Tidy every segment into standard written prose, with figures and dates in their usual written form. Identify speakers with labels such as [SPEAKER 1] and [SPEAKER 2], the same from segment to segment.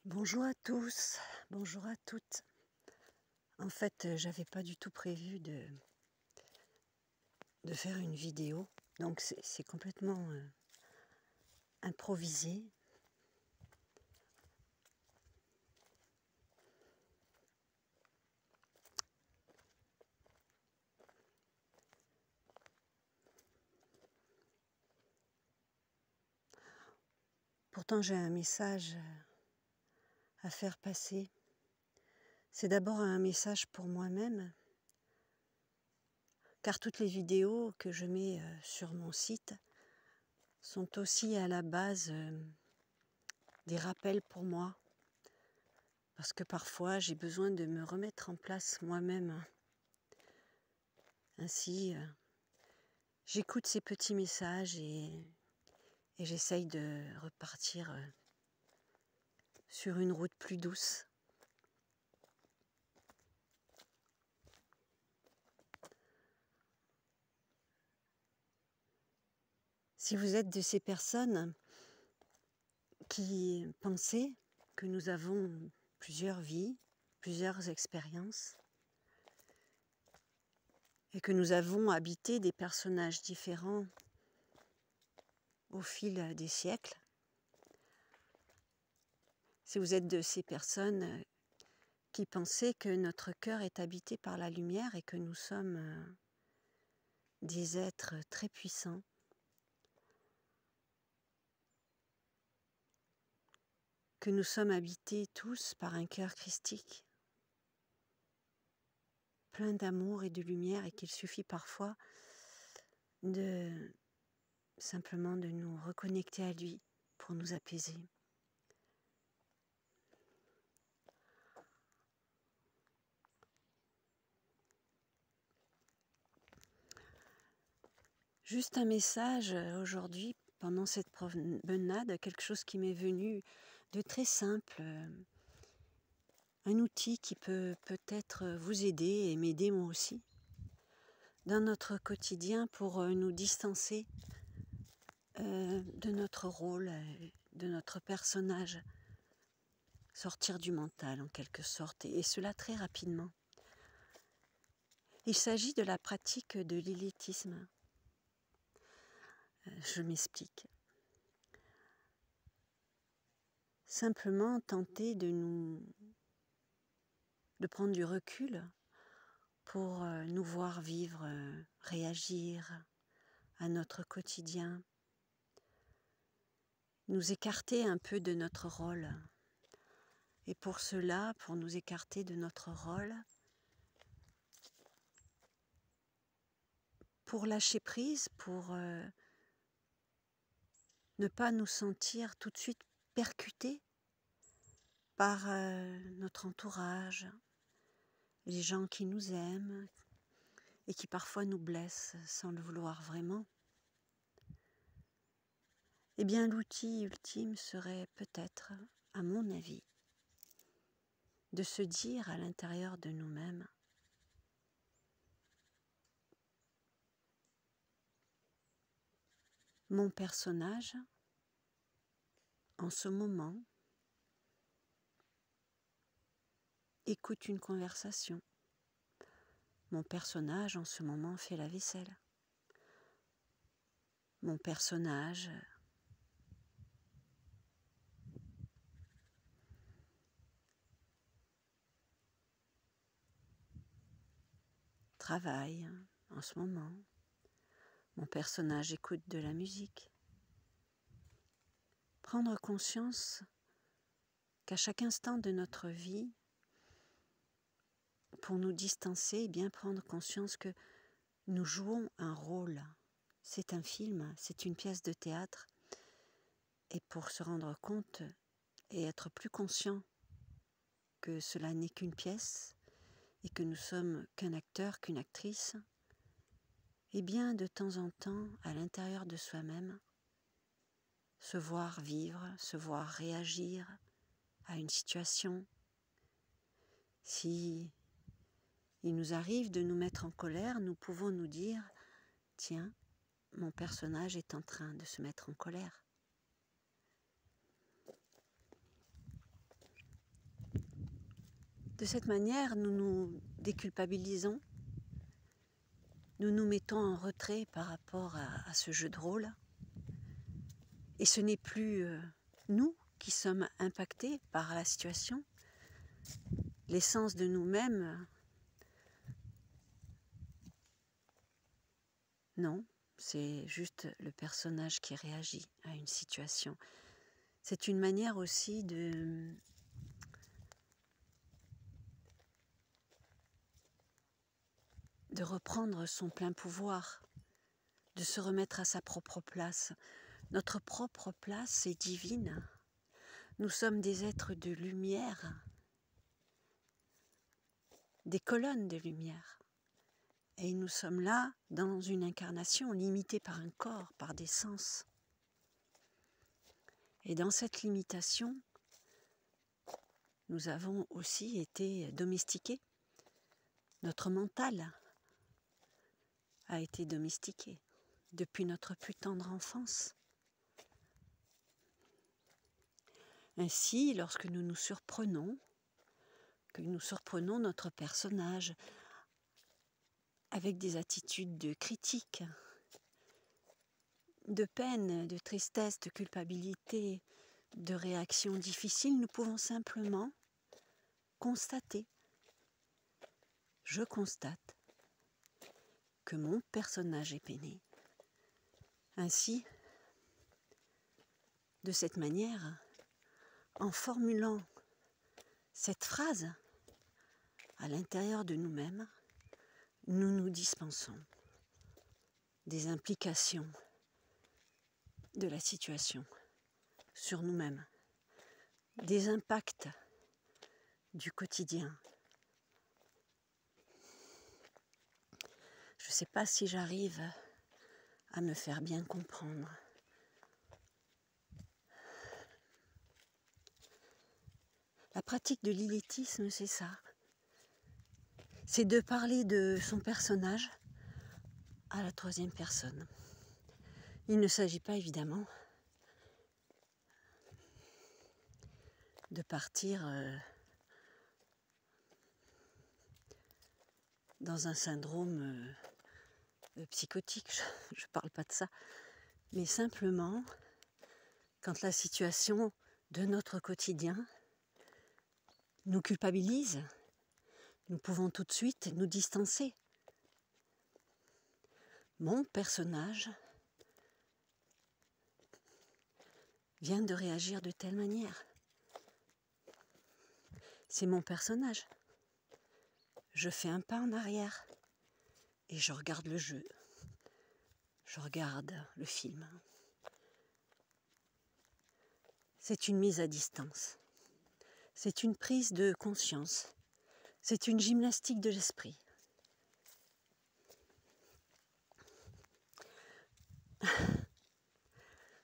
[SPEAKER 1] Bonjour à tous, bonjour à toutes. En fait, j'avais pas du tout prévu de faire une vidéo, donc c'est complètement improvisé. Pourtant, j'ai un message à faire passer. C'est d'abord un message pour moi-même, car toutes les vidéos que je mets sur mon site sont aussi à la base des rappels pour moi, parce que parfois j'ai besoin de me remettre en place moi-même. Ainsi, j'écoute ces petits messages et j'essaye de repartir sur une route plus douce. Si vous êtes de ces personnes qui pensaient que nous avons plusieurs vies, plusieurs expériences, et que nous avons habité des personnages différents au fil des siècles, si vous êtes de ces personnes qui pensaient que notre cœur est habité par la lumière et que nous sommes des êtres très puissants, que nous sommes habités tous par un cœur christique, plein d'amour et de lumière, et qu'il suffit parfois simplement de nous reconnecter à lui pour nous apaiser. Juste un message aujourd'hui, pendant cette promenade, quelque chose qui m'est venu de très simple, un outil qui peut peut-être vous aider et m'aider moi aussi, dans notre quotidien pour nous distancer de notre rôle, de notre personnage, sortir du mental en quelque sorte, et cela très rapidement. Il s'agit de la pratique de l'élitisme. Je m'explique. Simplement tenter de prendre du recul pour nous voir vivre, réagir à notre quotidien, nous écarter un peu de notre rôle. Et pour cela, pour nous écarter de notre rôle, pour lâcher prise, pour ne pas nous sentir tout de suite percutés par notre entourage, les gens qui nous aiment et qui parfois nous blessent sans le vouloir vraiment, eh bien l'outil ultime serait peut-être, à mon avis, de se dire à l'intérieur de nous-mêmes: mon personnage, en ce moment, écoute une conversation. Mon personnage, en ce moment, fait la vaisselle. Mon personnage travaille en ce moment. Mon personnage écoute de la musique. Prendre conscience qu'à chaque instant de notre vie, pour nous distancer, eh bien prendre conscience que nous jouons un rôle. C'est un film, c'est une pièce de théâtre. Et pour se rendre compte et être plus conscient que cela n'est qu'une pièce et que nous sommes qu'un acteur, qu'une actrice, eh bien de temps en temps, à l'intérieur de soi-même, se voir vivre, se voir réagir à une situation. Si il nous arrive de nous mettre en colère, nous pouvons nous dire: tiens, mon personnage est en train de se mettre en colère. De cette manière, nous nous déculpabilisons, nous nous mettons en retrait par rapport à ce jeu de rôle. Et ce n'est plus nous qui sommes impactés par la situation. L'essence de nous-mêmes, non, c'est juste le personnage qui réagit à une situation. C'est une manière aussi de reprendre son plein pouvoir, de se remettre à sa propre place. Notre propre place est divine. Nous sommes des êtres de lumière, des colonnes de lumière. Et nous sommes là dans une incarnation limitée par un corps, par des sens. Et dans cette limitation, nous avons aussi été domestiqués. Notre mental a été domestiqué depuis notre plus tendre enfance. Ainsi, lorsque nous nous surprenons, que nous surprenons notre personnage avec des attitudes de critique, de peine, de tristesse, de culpabilité, de réactions difficiles, nous pouvons simplement constater. Je constate que mon personnage est peiné. Ainsi, de cette manière, en formulant cette phrase à l'intérieur de nous-mêmes, nous nous dispensons des implications de la situation sur nous-mêmes, des impacts du quotidien. Je ne sais pas si j'arrive à me faire bien comprendre. La pratique de l'hylétisme, c'est ça. C'est de parler de son personnage à la troisième personne. Il ne s'agit pas évidemment de partir dans un syndrome psychotique, je ne parle pas de ça, mais simplement quand la situation de notre quotidien nous culpabilise, nous pouvons tout de suite nous distancer. Mon personnage vient de réagir de telle manière. C'est mon personnage. Je fais un pas en arrière et je regarde le jeu. Je regarde le film. C'est une mise à distance. C'est une prise de conscience. C'est une gymnastique de l'esprit.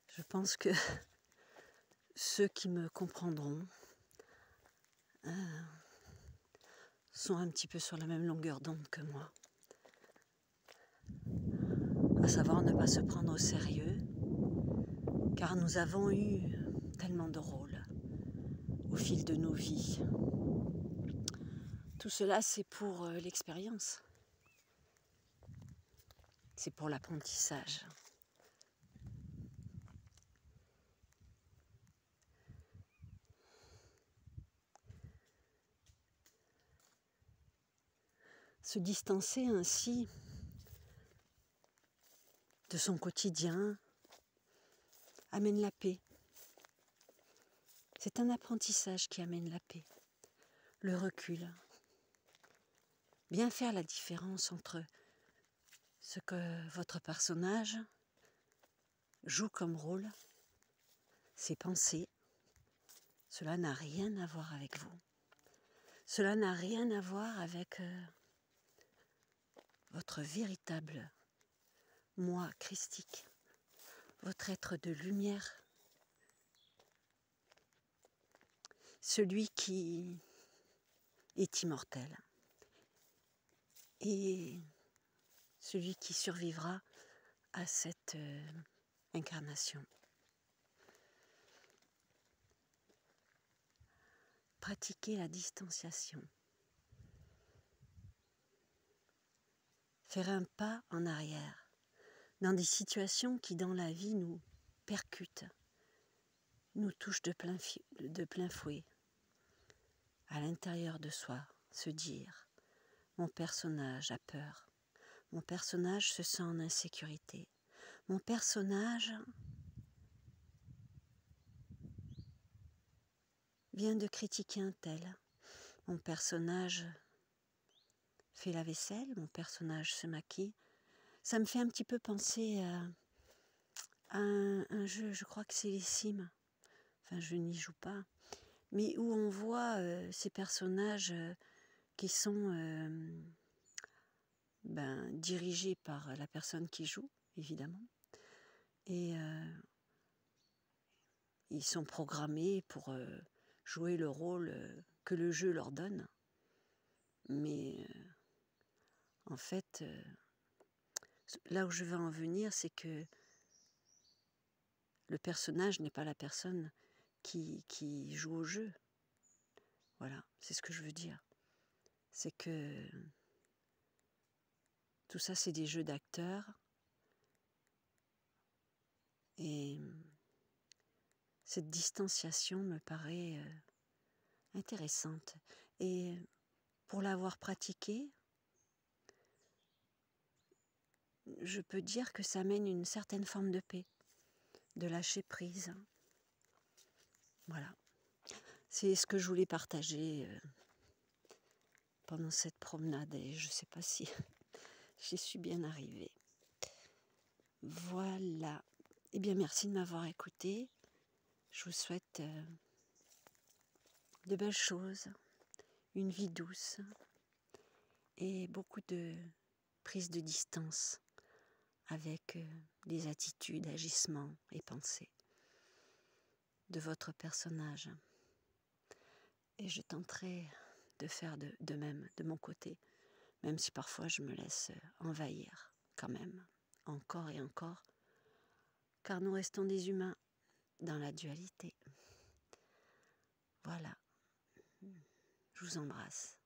[SPEAKER 1] Je pense que ceux qui me comprendront sont un petit peu sur la même longueur d'onde que moi. À savoir ne pas se prendre au sérieux, car nous avons eu tellement de rôles au fil de nos vies. Tout cela, c'est pour l'expérience. C'est pour l'apprentissage. Se distancer ainsi de son quotidien amène la paix. C'est un apprentissage qui amène la paix, le recul. Bien faire la différence entre ce que votre personnage joue comme rôle, ses pensées, cela n'a rien à voir avec vous. Cela n'a rien à voir avec votre véritable moi christique, votre être de lumière, celui qui est immortel et celui qui survivra à cette incarnation. Pratiquez la distanciation. faire un pas en arrière, dans des situations qui dans la vie nous percutent, nous touchent de plein fouet, à l'intérieur de soi, se dire « mon personnage a peur ». Mon personnage se sent en insécurité. Mon personnage vient de critiquer un tel. Mon personnage fait la vaisselle, mon personnage se maquille. Ça me fait un petit peu penser à un jeu, je crois que c'est les Sims. Enfin, je n'y joue pas. Mais où on voit ces personnages qui sont dirigés par la personne qui joue, évidemment. Et ils sont programmés pour jouer le rôle que le jeu leur donne. Mais en fait, là où je veux en venir, c'est que le personnage n'est pas la personne qui joue au jeu. Voilà, c'est ce que je veux dire. C'est que tout ça, c'est des jeux d'acteurs. Et cette distanciation me paraît intéressante. Et pour l'avoir pratiquée, je peux dire que ça mène une certaine forme de paix, de lâcher prise. Voilà. C'est ce que je voulais partager pendant cette promenade et je ne sais pas si j'y suis bien arrivée. Voilà. Eh bien, merci de m'avoir écouté. Je vous souhaite de belles choses, une vie douce et beaucoup de prise de distance avec les attitudes, agissements et pensées de votre personnage. Et je tenterai de faire de même de mon côté, même si parfois je me laisse envahir quand même, encore et encore, car nous restons des humains dans la dualité. Voilà, je vous embrasse.